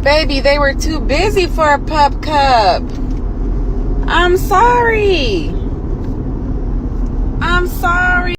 Baby, they were too busy for a pup cup. I'm sorry. I'm sorry.